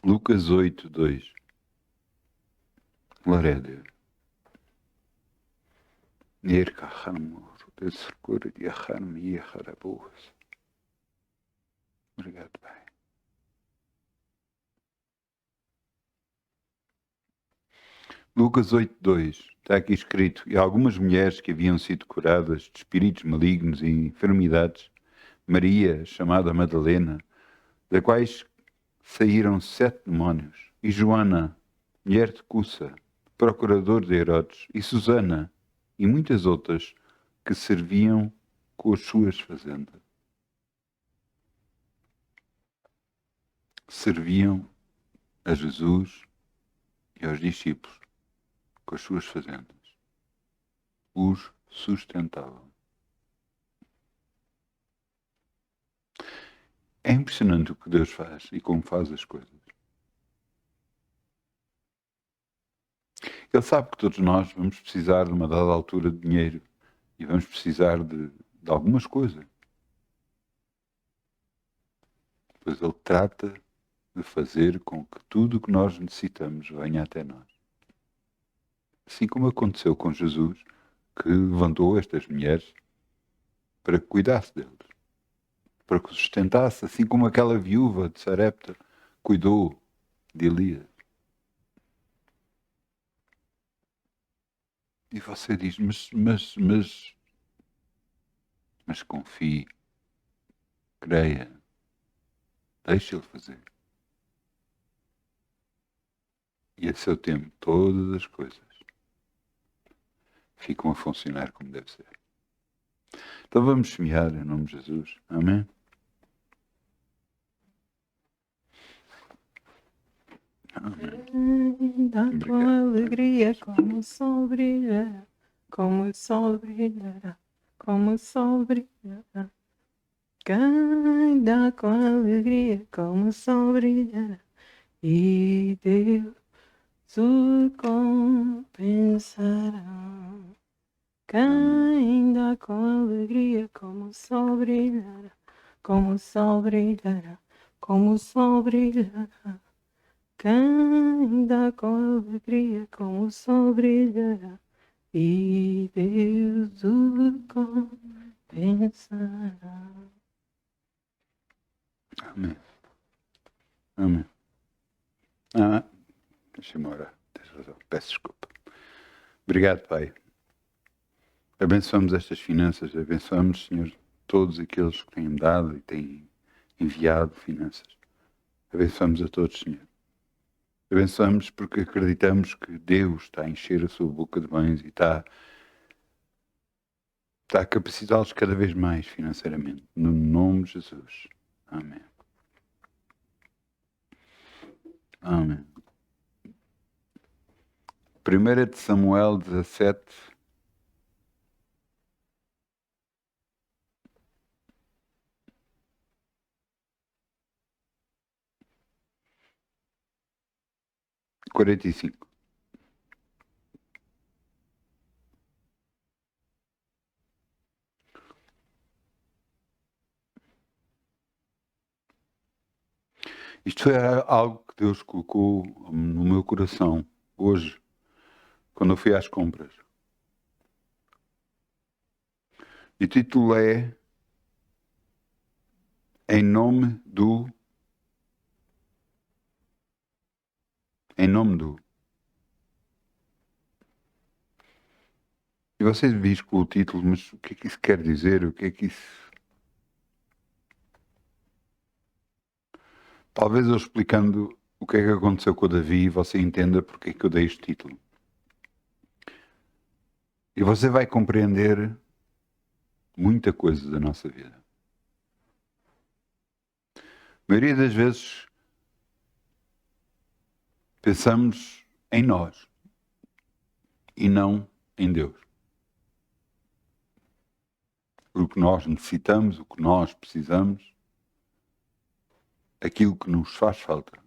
Lucas 8:2. Glória a Deus. Obrigado, Pai. Lucas 8:2. Está aqui escrito: e algumas mulheres que haviam sido curadas de espíritos malignos e enfermidades, Maria, chamada Madalena, da quais saíram 7 demónios, e Joana, mulher de Cussa, procurador de Herodes, e Susana, e muitas outras que serviam com as suas fazendas. Serviam a Jesus e aos discípulos com as suas fazendas. Os sustentavam. É impressionante o que Deus faz e como faz as coisas. Ele sabe que todos nós vamos precisar de uma dada altura de dinheiro e vamos precisar de algumas coisas. Pois Ele trata de fazer com que tudo o que nós necessitamos venha até nós. Assim como aconteceu com Jesus, que levantou estas mulheres para que cuidasse deles, para que os sustentasse, assim como aquela viúva de Sarepta cuidou de Elias. E você diz, mas confie, creia, deixe-Ele fazer. E a seu tempo, todas as coisas ficam a funcionar como deve ser. Então vamos semear em nome de Jesus. Amém? Ainda com alegria, como o sol brilhará, como o sol brilhará, como o sol brilhará. Ainda com alegria, como o sol brilhará, e Deus o compensará. Ainda com alegria, como o sol brilhará, como o sol brilhará, como o sol brilhará. Ainda com alegria, como o sol brilhará, e Deus o compensará. Amém. Amém. Deixa-me orar. Peço desculpa. Obrigado, Pai. Abençoamos estas finanças, abençoamos, Senhor, todos aqueles que têm dado e têm enviado finanças. Abençoamos a todos, Senhor. Abençoamos porque acreditamos que Deus está a encher a sua boca de bens e está a capacitá-los cada vez mais financeiramente. No nome de Jesus. Amém. Amém. 1 de Samuel 17. Quarenta e cinco. Isto foi algo que Deus colocou no meu coração hoje, quando eu fui às compras. E o título é Em nome do. Em nome do. E você diz com o título, mas o que é que isso quer dizer? O que é que isso. Talvez eu explicando o que é que aconteceu com o Davi, você entenda porque é que eu dei este título. E você vai compreender muita coisa da nossa vida. A maioria das vezes pensamos em nós e não em Deus. O que nós necessitamos, o que nós precisamos, aquilo que nos faz falta.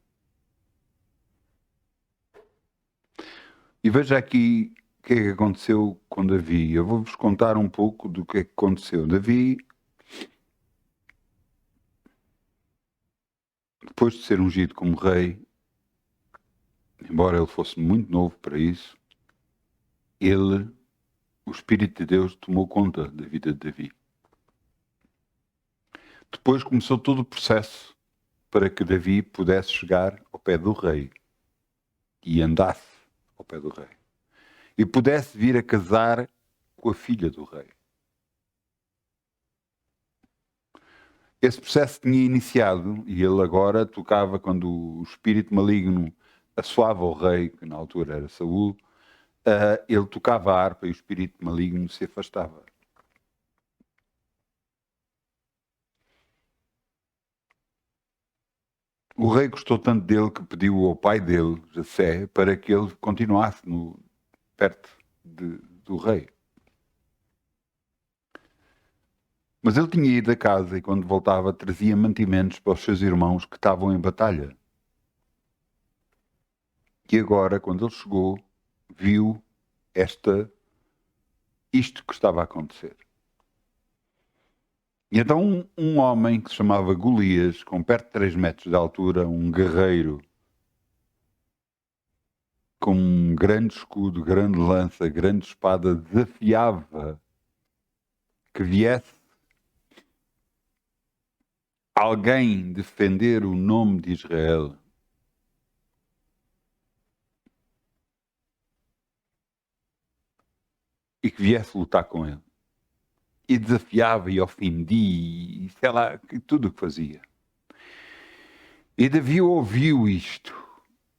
E veja aqui o que é que aconteceu com Davi. Eu vou-vos contar um pouco do que é que aconteceu. Davi, depois de ser ungido como rei, embora ele fosse muito novo para isso, o Espírito de Deus tomou conta da vida de Davi. Depois começou todo o processo para que Davi pudesse chegar ao pé do rei e andasse ao pé do rei e pudesse vir a casar com a filha do rei. Esse processo tinha iniciado e ele agora tocava quando o espírito maligno assoava o rei, que na altura era Saul, ele tocava a harpa e o espírito maligno se afastava. O rei gostou tanto dele que pediu ao pai dele, Jessé, para que ele continuasse perto do rei. Mas ele tinha ido a casa e quando voltava trazia mantimentos para os seus irmãos que estavam em batalha. E agora, quando ele chegou, viu isto que estava a acontecer. E então um homem que se chamava Golias, com perto de 3 metros de altura, um guerreiro, com um grande escudo, grande lança, grande espada, desafiava que viesse alguém defender o nome de Israel. E que viesse lutar com ele. E desafiava e ofendia, e sei lá, tudo o que fazia. E Davi ouviu isto.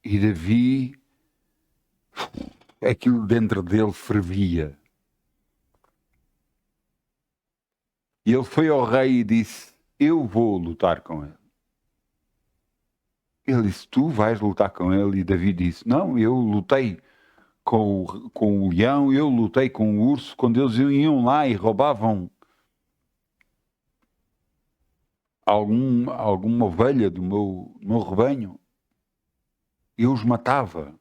E Davi, aquilo dentro dele fervia. E ele foi ao rei e disse: eu vou lutar com ele. Ele disse: tu vais lutar com ele? E Davi disse: não, eu lutei com o leão, eu lutei com o urso, quando eles iam lá e roubavam alguma ovelha do meu rebanho, eu os matava.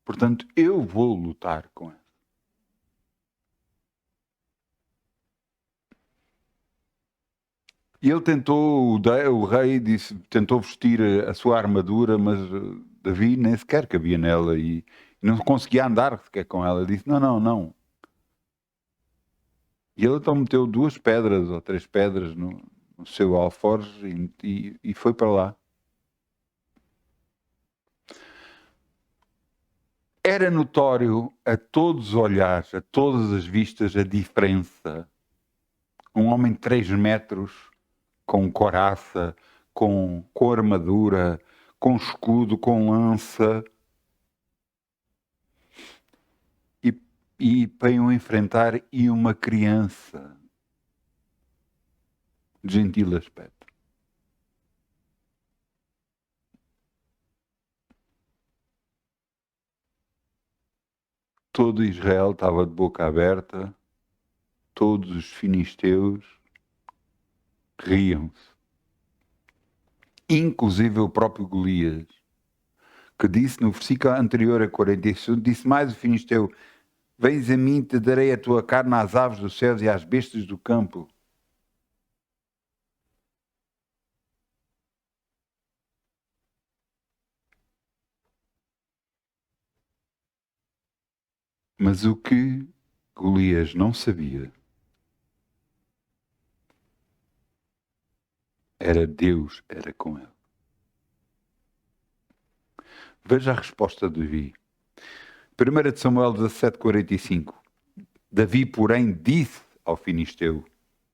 Portanto, eu vou lutar com ele. E ele tentou, o rei tentou vestir a sua armadura, mas Davi nem sequer cabia nela e não conseguia andar sequer com ela. Disse: não, não, não. E ele então meteu 2 pedras ou 3 pedras no seu alforje e foi para lá. Era notório a todos os olhares, a todas as vistas, a diferença. Um homem de 3 metros, com couraça, com armadura, com escudo, com lança, e para o enfrentar, e uma criança de gentil aspecto. Todo Israel estava de boca aberta, todos os filisteus riam-se. Inclusive o próprio Golias, que disse no versículo anterior a 45, disse mais o filisteu: vens a mim, te darei a tua carne às aves dos céus e às bestas do campo. Mas o que Golias não sabia era Deus era com ele. Veja a resposta de Davi. 1 Samuel 17:45. Davi, porém, disse ao filisteu: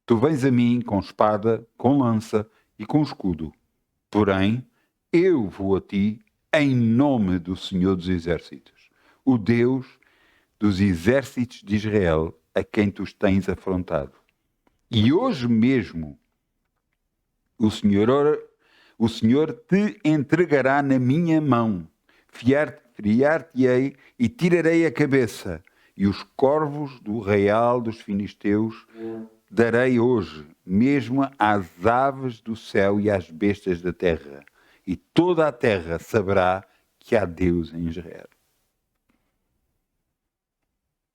tu vens a mim com espada, com lança e com escudo. Porém, eu vou a ti em nome do Senhor dos Exércitos, o Deus dos exércitos de Israel, a quem tu tens afrontado. E hoje mesmo o Senhor te entregará na minha mão. Friar-te-ei e tirarei a cabeça, e os corvos do real dos filisteus darei hoje, mesmo às aves do céu e às bestas da terra, e toda a terra saberá que há Deus em Israel.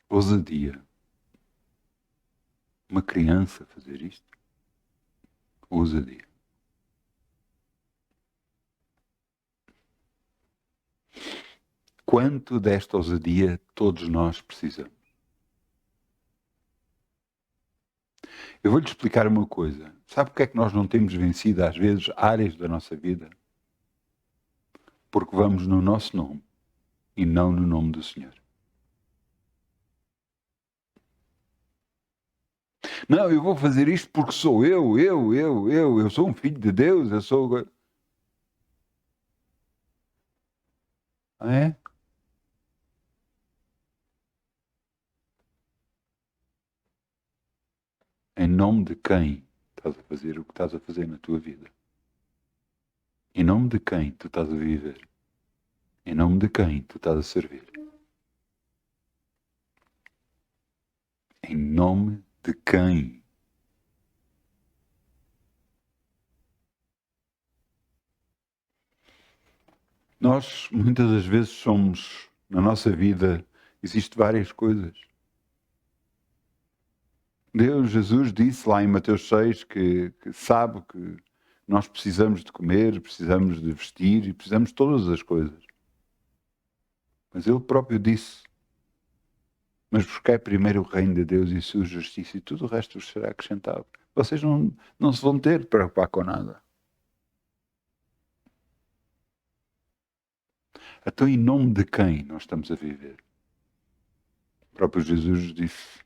Ousadia. Uma criança fazer isto? Ousadia. quanto desta ousadia todos nós precisamos. Eu vou-lhe explicar uma coisa. Sabe porque é que nós não temos vencido, às vezes, áreas da nossa vida? Porque vamos no nosso nome e não no nome do Senhor. Não, eu vou fazer isto porque sou eu sou um filho de Deus, eu sou... Ah, é? Em nome de quem estás a fazer o que estás a fazer na tua vida? Em nome de quem tu estás a viver? Em nome de quem tu estás a servir? Em nome de quem? Nós, muitas das vezes, somos, na nossa vida, existem várias coisas. Deus, Jesus disse lá em Mateus 6 que sabe que nós precisamos de comer, precisamos de vestir e precisamos de todas as coisas. Mas Ele próprio disse, mas buscai primeiro o reino de Deus e a sua justiça e tudo o resto vos será acrescentado. Vocês não se vão ter de preocupar com nada. Então, em nome de quem nós estamos a viver? O próprio Jesus disse,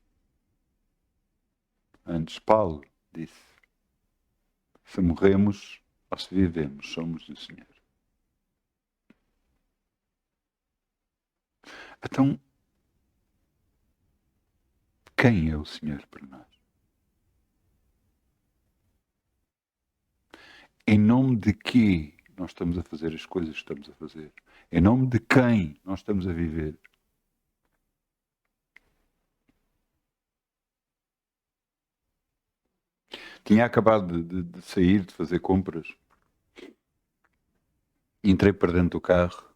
antes Paulo disse, se morremos ou se vivemos, somos do Senhor. Então, quem é o Senhor para nós? Em nome de que nós estamos a fazer as coisas que estamos a fazer? Em nome de quem nós estamos a viver? Tinha acabado de sair, de fazer compras. Entrei para dentro do carro.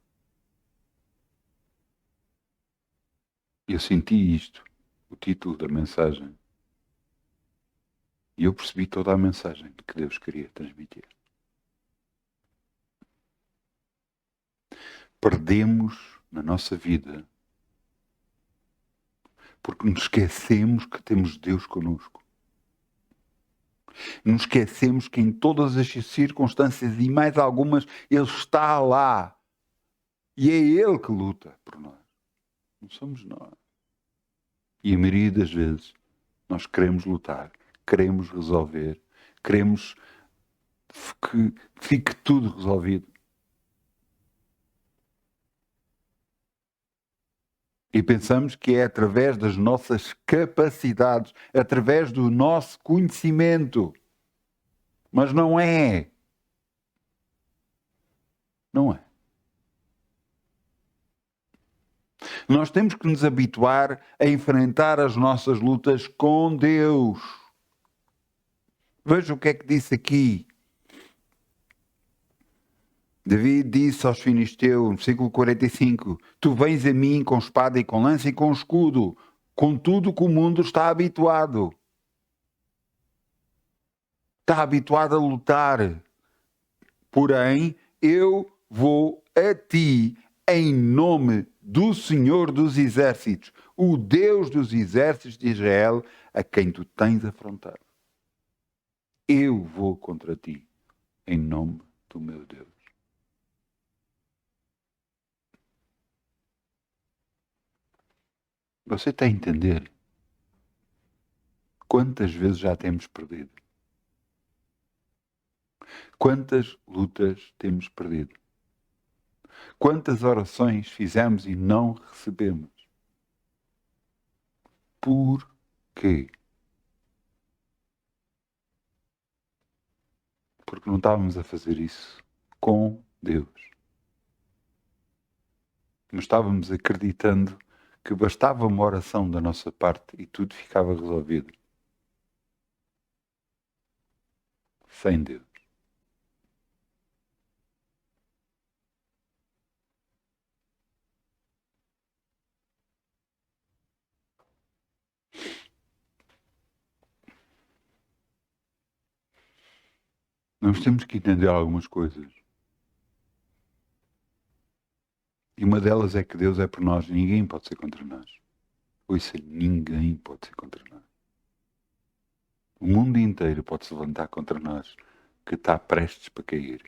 E eu senti isto, o título da mensagem. E eu percebi toda a mensagem que Deus queria transmitir. Perdemos na nossa vida porque nos esquecemos que temos Deus connosco. Nos esquecemos que em todas as circunstâncias e mais algumas Ele está lá. E é Ele que luta por nós. Não somos nós. E a maioria das vezes nós queremos lutar, queremos resolver, queremos que fique tudo resolvido. E pensamos que é através das nossas capacidades, através do nosso conhecimento. Mas não é. Não é. Nós temos que nos habituar a enfrentar as nossas lutas com Deus. Veja o que é que disse aqui. David disse aos filisteus, no versículo 45, tu vens a mim com espada e com lança e com escudo, com tudo que o mundo está habituado. Está habituado a lutar. Porém, eu vou a ti em nome do Senhor dos Exércitos, o Deus dos Exércitos de Israel, a quem tu tens afrontado. Eu vou contra ti em nome do meu Deus. Você está a entender? Quantas vezes já temos perdido? Quantas lutas temos perdido? Quantas orações fizemos e não recebemos? Por quê? Porque não estávamos a fazer isso com Deus. Mas estávamos acreditando que bastava uma oração da nossa parte e tudo ficava resolvido. Sem Deus. Nós temos que entender algumas coisas. E uma delas é que Deus é por nós, ninguém pode ser contra nós. Ouça, ninguém pode ser contra nós. O mundo inteiro pode se levantar contra nós, que está prestes para cair.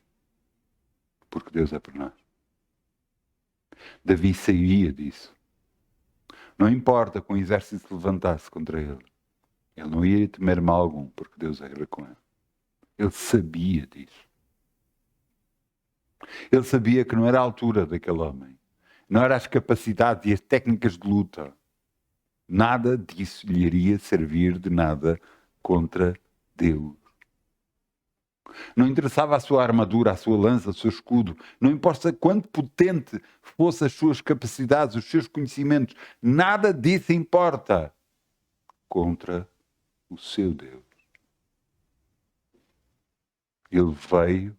Porque Deus é por nós. Davi sabia disso. Não importa que um exército se levantasse contra ele. Ele não ia temer mal algum, porque Deus era com ele. Ele sabia disso. Ele sabia que não era a altura daquele homem. Não era as capacidades e as técnicas de luta. Nada disso lhe iria servir de nada contra Deus. Não interessava a sua armadura, a sua lança, o seu escudo. Não importa quanto potente fossem as suas capacidades, os seus conhecimentos. Nada disso importa contra o seu Deus. Ele veio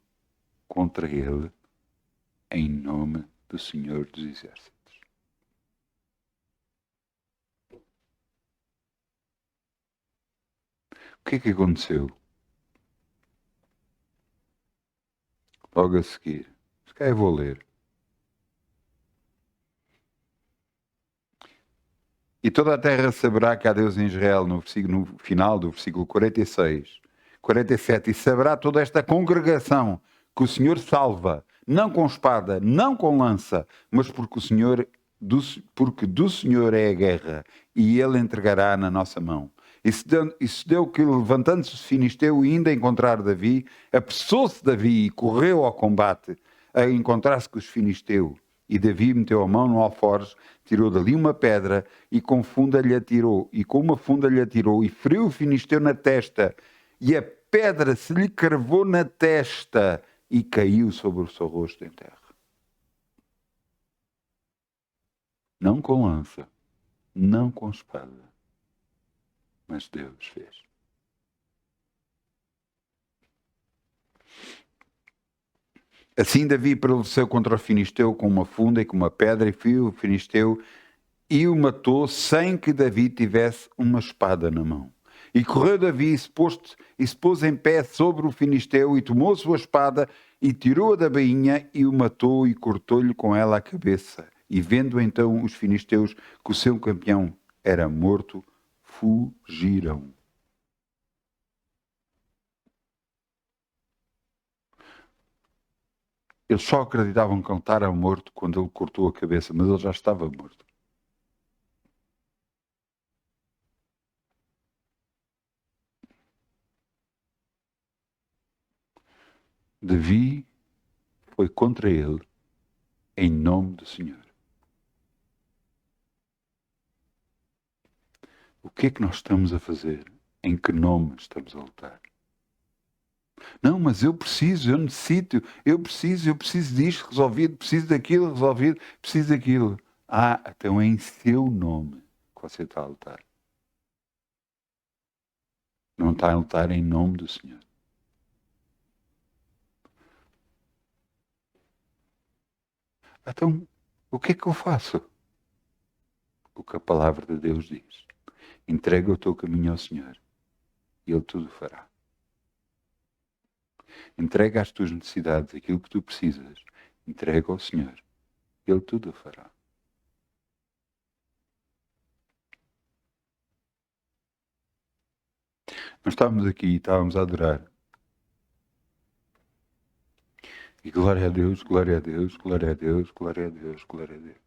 contra ele em nome do Senhor dos Exércitos. O que é que aconteceu? Logo a seguir. Se calhar eu vou ler. E toda a terra saberá que há Deus em Israel, no final do versículo 46, 47, e saberá toda esta congregação que o Senhor salva, não com espada, não com lança, mas porque porque do Senhor é a guerra, e Ele entregará na nossa mão. E se deu que, levantando-se o filisteu e indo encontrar Davi, apressou-se Davi e correu ao combate, a encontrar-se com os filisteus. E Davi meteu a mão no alforje, tirou dali uma pedra e com uma funda lhe atirou e feriu o filisteu na testa. E a pedra se lhe cravou na testa e caiu sobre o seu rosto em terra. Não com lança, não com espada, mas Deus fez. Assim Davi prevaleceu contra o filisteu com uma funda e com uma pedra e feriu o filisteu e o matou sem que Davi tivesse uma espada na mão. E correu Davi e se pôs em pé sobre o filisteu e tomou sua espada e tirou-a da bainha e o matou e cortou-lhe com ela a cabeça. E vendo então os filisteus que o seu campeão era morto, fugiram. Eles só acreditavam que ele estava morto quando ele cortou a cabeça, mas ele já estava morto. Davi foi contra ele em nome do Senhor. O que é que nós estamos a fazer? Em que nome estamos a lutar? Não, mas eu necessito, eu preciso disto resolvido, preciso daquilo resolvido, preciso daquilo. Ah, então é em seu nome que você está a lutar. Não está a lutar em nome do Senhor. Então, o que é que eu faço? O que a palavra de Deus diz. Entrega o teu caminho ao Senhor e Ele tudo fará. Entrega as tuas necessidades, aquilo que tu precisas. Entrega ao Senhor. Ele tudo fará. Nós estávamos aqui e estávamos a adorar. E glória a Deus, glória a Deus, glória a Deus, glória a Deus, glória a Deus.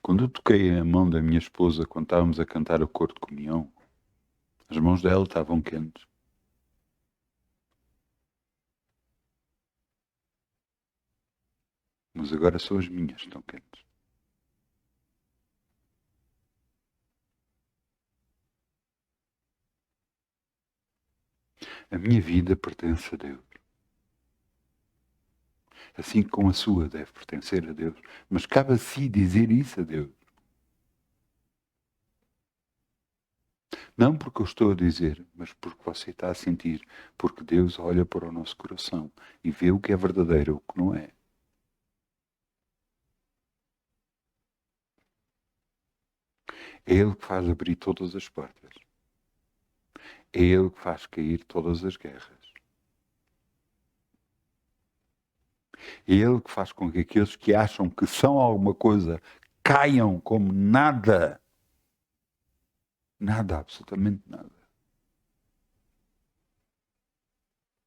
Quando eu toquei a mão da minha esposa quando estávamos a cantar o coro de comunhão, as mãos dela estavam quentes. Mas agora são as minhas que estão quentes. A minha vida pertence a Deus. Assim como a sua deve pertencer a Deus. Mas cabe a si dizer isso a Deus. Não porque eu estou a dizer, mas porque você está a sentir. Porque Deus olha para o nosso coração e vê o que é verdadeiro e o que não é. É Ele que faz abrir todas as portas. É Ele que faz cair todas as guerras. É Ele que faz com que aqueles que acham que são alguma coisa caiam como nada. Nada, absolutamente nada.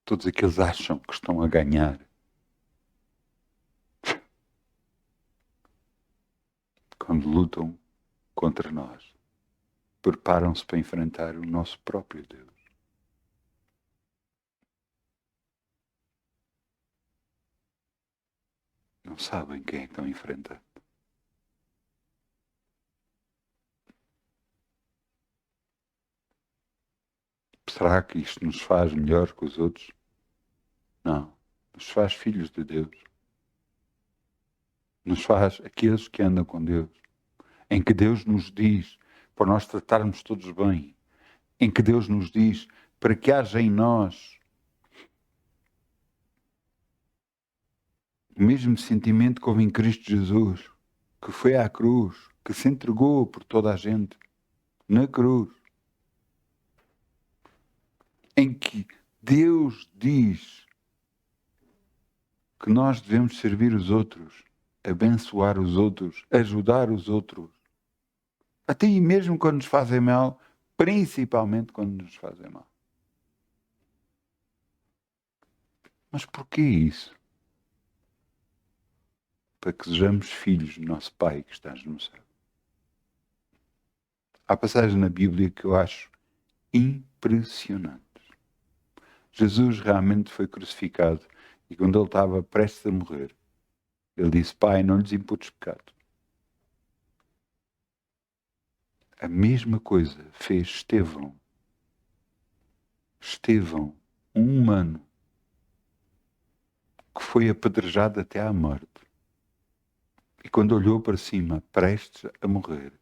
Todos aqueles acham que estão a ganhar. Quando lutam contra nós, preparam-se para enfrentar o nosso próprio Deus. Não sabem quem é que estão enfrentando. Será que isto nos faz melhor que os outros? Não. Nos faz filhos de Deus. Nos faz aqueles que andam com Deus. Em que Deus nos diz para nós tratarmos todos bem. Em que Deus nos diz para que haja em nós o mesmo sentimento que houve em Cristo Jesus, que foi à cruz, que se entregou por toda a gente, na cruz. Em que Deus diz que nós devemos servir os outros, abençoar os outros, ajudar os outros. Até e mesmo quando nos fazem mal, principalmente quando nos fazem mal. Mas porquê isso? Para que sejamos filhos do nosso Pai que estás no céu. Há passagens na Bíblia que eu acho impressionantes. Jesus realmente foi crucificado e quando ele estava prestes a morrer, ele disse: Pai, não lhes imputes pecado. A mesma coisa fez Estevão. Estevão, um humano, que foi apedrejado até à morte. E quando olhou para cima, prestes a morrer,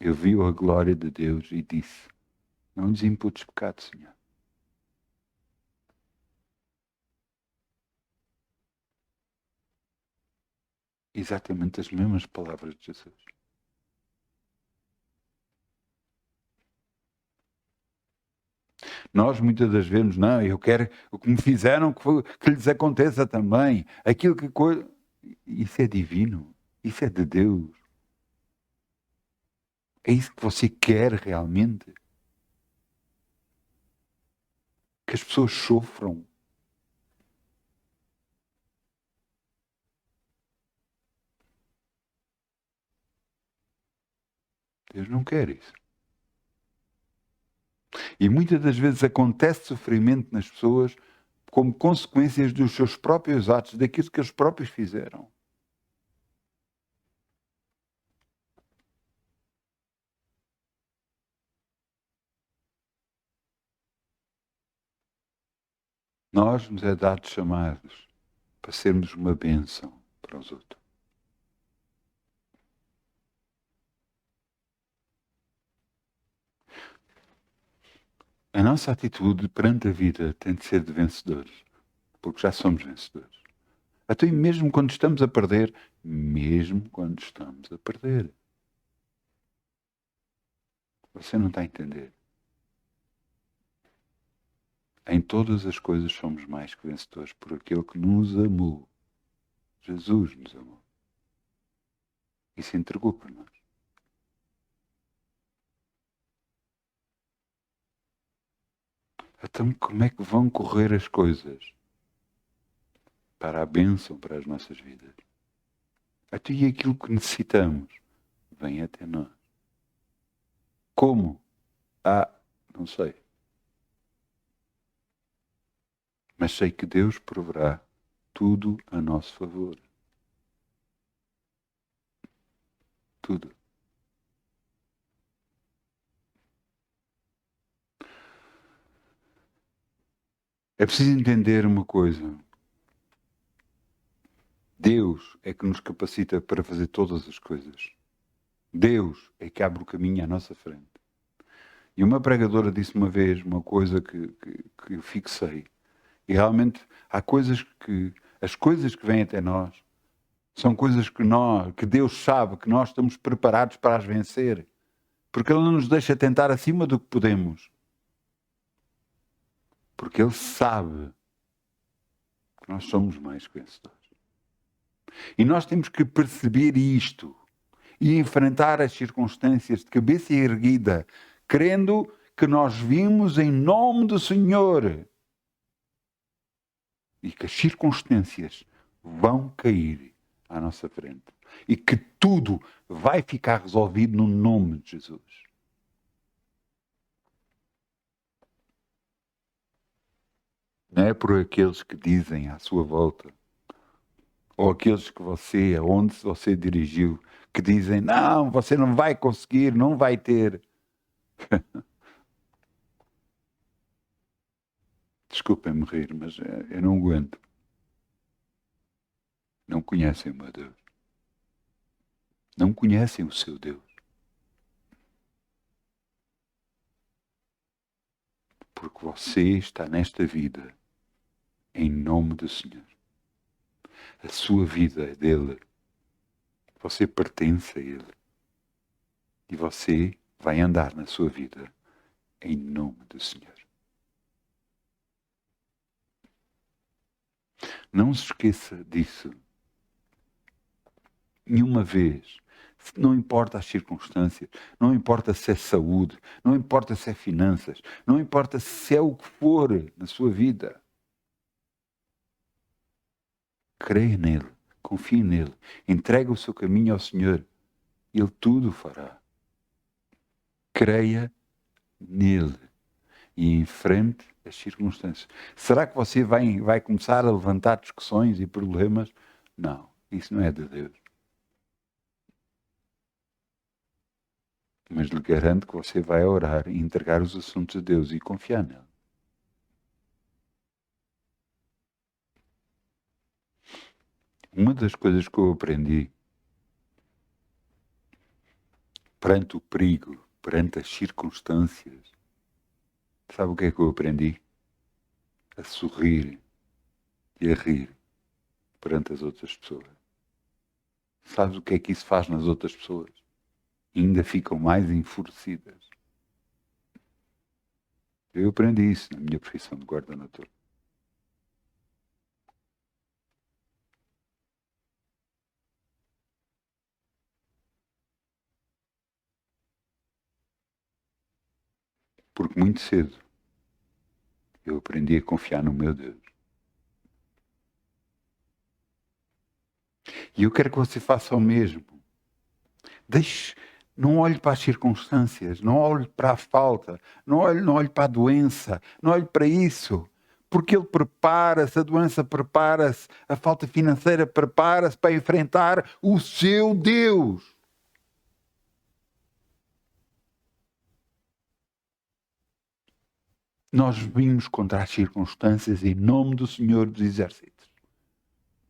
ele viu a glória de Deus e disse: não lhes imputes pecado, Senhor. Exatamente as mesmas palavras de Jesus. Nós muitas das vezes, não, eu quero o que me fizeram que lhes aconteça também. Aquilo que coisa. Isso é divino. Isso é de Deus. É isso que você quer realmente? Que as pessoas sofram? Deus não quer isso. E muitas das vezes acontece sofrimento nas pessoas como consequências dos seus próprios atos, daquilo que eles próprios fizeram. Nós nos é dado chamados para sermos uma bênção para os outros. A nossa atitude perante a vida tem de ser de vencedores, porque já somos vencedores. Até mesmo quando estamos a perder, Você não está a entender. Em todas as coisas somos mais que vencedores por aquele que nos amou. Jesus nos amou. E se entregou por nós. Então como é que vão correr as coisas para a bênção para as nossas vidas? Até e aquilo que necessitamos vem até nós. Como? Não sei. Mas sei que Deus proverá tudo a nosso favor. Tudo. É preciso entender uma coisa. Deus é que nos capacita para fazer todas as coisas. Deus é que abre o caminho à nossa frente. E uma pregadora disse uma vez uma coisa que eu fixei. E realmente há coisas as coisas que vêm até nós são coisas que Deus sabe que nós estamos preparados para as vencer. Porque Ele não nos deixa tentar acima do que podemos. Porque Ele sabe que nós somos mais que vencedores. E nós temos que perceber isto e enfrentar as circunstâncias de cabeça erguida, crendo que nós vimos em nome do Senhor e que as circunstâncias vão cair à nossa frente e que tudo vai ficar resolvido no nome de Jesus. Não é por aqueles que dizem à sua volta, ou aqueles que aonde você dirigiu, que dizem, não, você não vai conseguir, não vai ter. Desculpem-me rir, mas eu não aguento. Não conhecem o meu Deus. Não conhecem o seu Deus. Porque você está nesta vida em nome do Senhor. A sua vida é dele. Você pertence a ele. E você vai andar na sua vida em nome do Senhor. Não se esqueça disso. Nenhuma vez. Não importa as circunstâncias, não importa se é saúde, não importa se é finanças, não importa se é o que for na sua vida. Creia nele, confie nele, entregue o seu caminho ao Senhor. Ele tudo fará. Creia nele e enfrente as circunstâncias. Será que você vai começar a levantar discussões e problemas? Não, isso não é de Deus. Mas lhe garanto que você vai orar e entregar os assuntos a Deus e confiar nele. Uma das coisas que eu aprendi perante o perigo, perante as circunstâncias, sabe o que é que eu aprendi? A sorrir e a rir perante as outras pessoas. Sabes o que é que isso faz nas outras pessoas? Ainda ficam mais enfurecidas. Eu aprendi isso na minha profissão de guarda noturno. Porque muito cedo eu aprendi a confiar no meu Deus. E eu quero que você faça o mesmo. Não olhe para as circunstâncias, não olhe para a falta, não olhe para a doença, não olhe para isso. Porque ele prepara-se, a doença prepara-se, a falta financeira prepara-se para enfrentar o seu Deus. Nós vimos contra as circunstâncias em nome do Senhor dos Exércitos,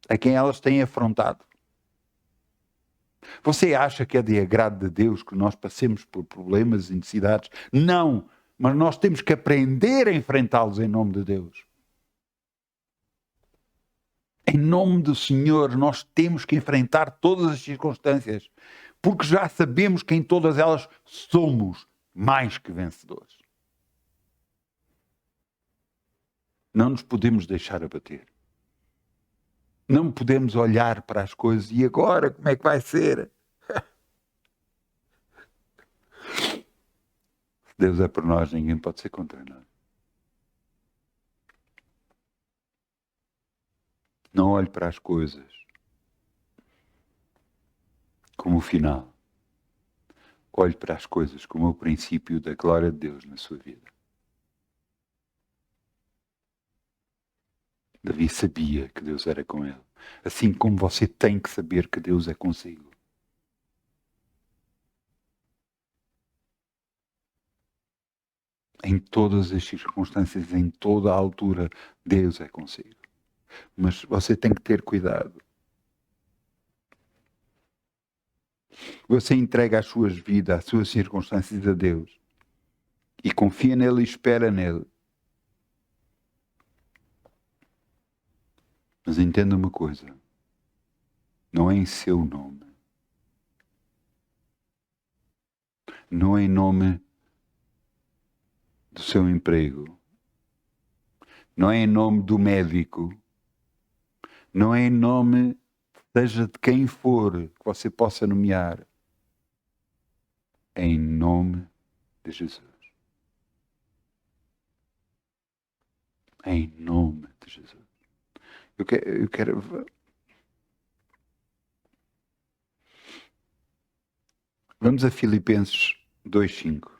a quem elas têm afrontado. Você acha que é de agrado de Deus que nós passemos por problemas e necessidades? Não, mas nós temos que aprender a enfrentá-los em nome de Deus. Em nome do Senhor, nós temos que enfrentar todas as circunstâncias, porque já sabemos que em todas elas somos mais que vencedores. Não nos podemos deixar abater. Não podemos olhar para as coisas e agora como é que vai ser? Se Deus é por nós, ninguém pode ser contra nós. Não olhe para as coisas como o final. Olhe para as coisas como o princípio da glória de Deus na sua vida. Davi sabia que Deus era com ele. Assim como você tem que saber que Deus é consigo. Em todas as circunstâncias, em toda a altura, Deus é consigo. Mas você tem que ter cuidado. Você entrega as suas vidas, as suas circunstâncias a Deus. E confia nele e espera nele. Mas entenda uma coisa. Não é em seu nome. Não é em nome do seu emprego. Não é em nome do médico. Não é em nome, seja de quem for, que você possa nomear. É em nome de Jesus. É em nome de Jesus. Eu quero... Vamos a Filipenses 2:5.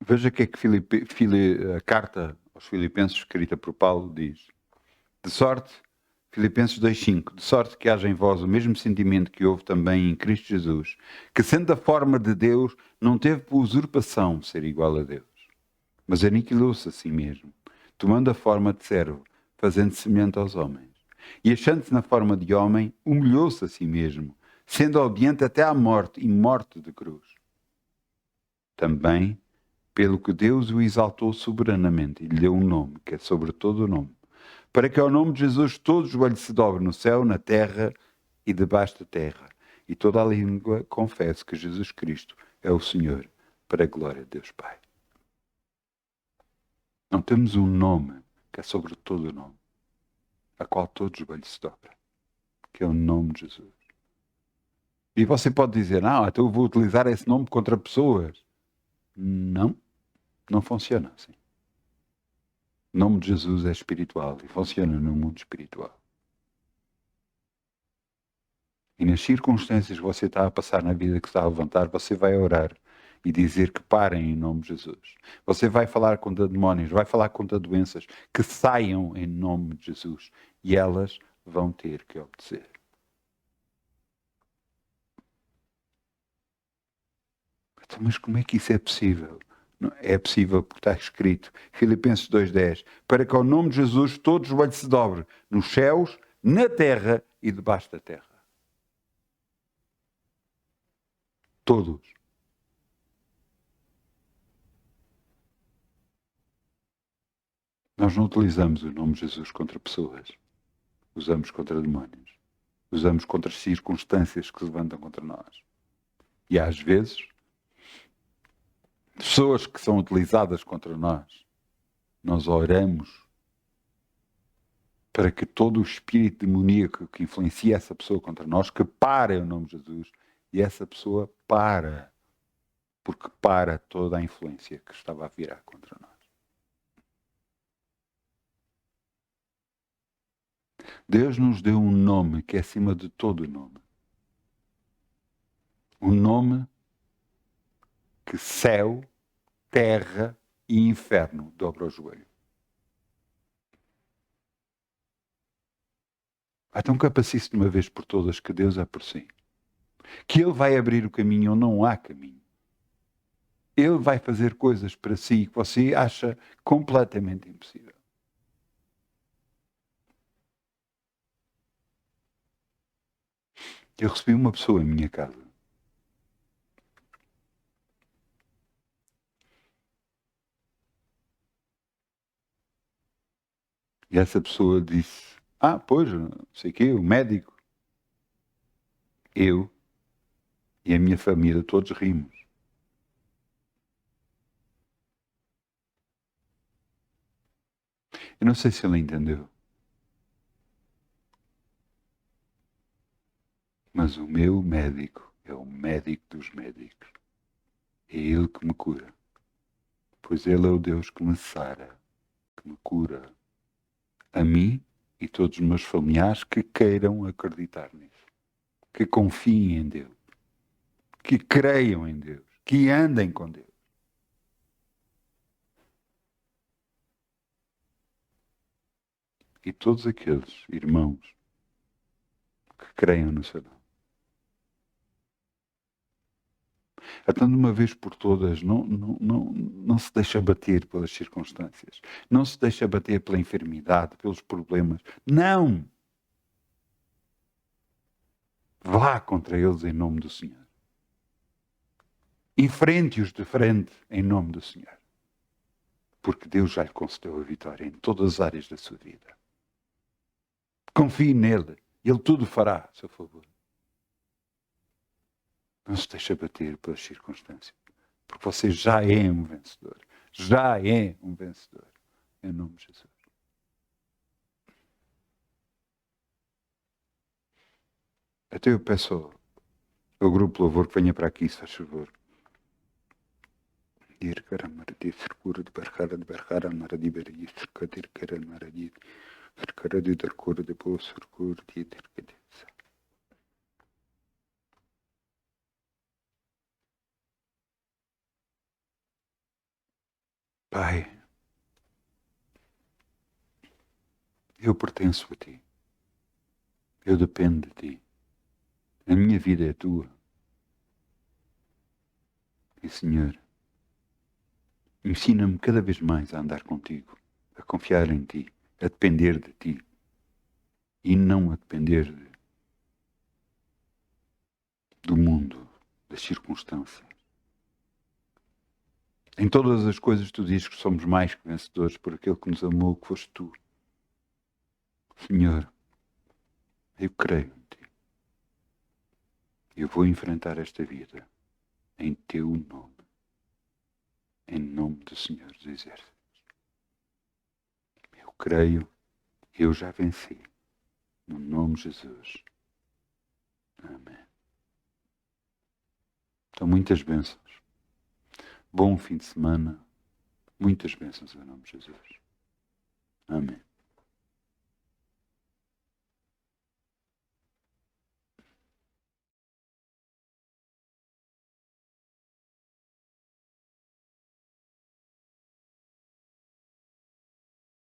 Veja o que é que a carta aos Filipenses, escrita por Paulo, diz. De sorte, Filipenses 2:5, de sorte que haja em vós o mesmo sentimento que houve também em Cristo Jesus, que sendo da forma de Deus, não teve por usurpação ser igual a Deus, mas aniquilou-se a si mesmo, tomando a forma de servo, fazendo-se semelhante aos homens. E achando-se na forma de homem, humilhou-se a si mesmo, sendo obediente até à morte e morte de cruz. Também, pelo que Deus o exaltou soberanamente e lhe deu um nome, que é sobre todo o nome, para que ao nome de Jesus todo o joelho se dobre no céu, na terra e debaixo da terra, e toda a língua confesse que Jesus Cristo é o Senhor, para a glória de Deus Pai. Não temos um nome que é sobre todo o nome, a qual todo o joelho se dobra, que é o nome de Jesus. E você pode dizer, não, então eu vou utilizar esse nome contra pessoas. Não, não funciona assim. O nome de Jesus é espiritual e funciona no mundo espiritual. E nas circunstâncias que você está a passar na vida, que está a levantar, você vai orar e dizer que parem em nome de Jesus. Você vai falar contra demónios, vai falar contra doenças, que saiam em nome de Jesus. E elas vão ter que obedecer. Então, mas como é que isso é possível? É possível porque está escrito, Filipenses 2:10, para que ao nome de Jesus todo o joelho se dobre, nos céus, na terra e debaixo da terra. Todos. Nós não utilizamos o nome de Jesus contra pessoas. Usamos contra demónios. Usamos contra circunstâncias que se levantam contra nós. E às vezes, pessoas que são utilizadas contra nós, nós oramos para que todo o espírito demoníaco que influencia essa pessoa contra nós, que pare em nome de Jesus, e essa pessoa para, porque para toda a influência que estava a virar contra nós. Deus nos deu um nome que é acima de todo nome. Um nome que céu, terra e inferno dobram o joelho. Então capacice de uma vez por todas que Deus é por si. Que Ele vai abrir o caminho onde não há caminho. Ele vai fazer coisas para si que você acha completamente impossível. Eu recebi uma pessoa em minha casa. E essa pessoa disse, pois, não sei o quê, o médico. Eu e a minha família todos rimos. Eu não sei se ele entendeu. Mas o meu médico é o médico dos médicos. É Ele que me cura. Pois Ele é o Deus que me sara, que me cura. A mim e todos os meus familiares que queiram acreditar nisso. Que confiem em Deus. Que creiam em Deus. Que andem com Deus. E todos aqueles irmãos que creiam no seu nome. Então, de uma vez por todas, não se deixa bater pelas circunstâncias. Não se deixa bater pela enfermidade, pelos problemas. Não! Vá contra eles em nome do Senhor. Enfrente-os de frente em nome do Senhor. porque Deus já lhe concedeu a vitória em todas as áreas da sua vida. Confie nele. Ele tudo fará a seu favor. Não se deixe abater pelas circunstâncias. Porque você já é um vencedor. Já é um vencedor. Em nome de Jesus. Até eu peço ao grupo de louvor que venha para aqui, se faz favor. Pai, eu pertenço a Ti. Eu dependo de Ti. A minha vida é Tua. E, Senhor, ensina-me cada vez mais a andar contigo, a confiar em Ti, a depender de Ti e não a depender do mundo, das circunstâncias. Em todas as coisas Tu dizes que somos mais que vencedores por aquele que nos amou, que foste Tu. Senhor, eu creio em Ti. Eu vou enfrentar esta vida em Teu nome. Em nome do Senhor dos Exércitos. Eu creio, eu já venci. No nome de Jesus. Amém. Então, muitas bênçãos. Bom fim de semana. Muitas bênçãos em nome de Jesus. Amém.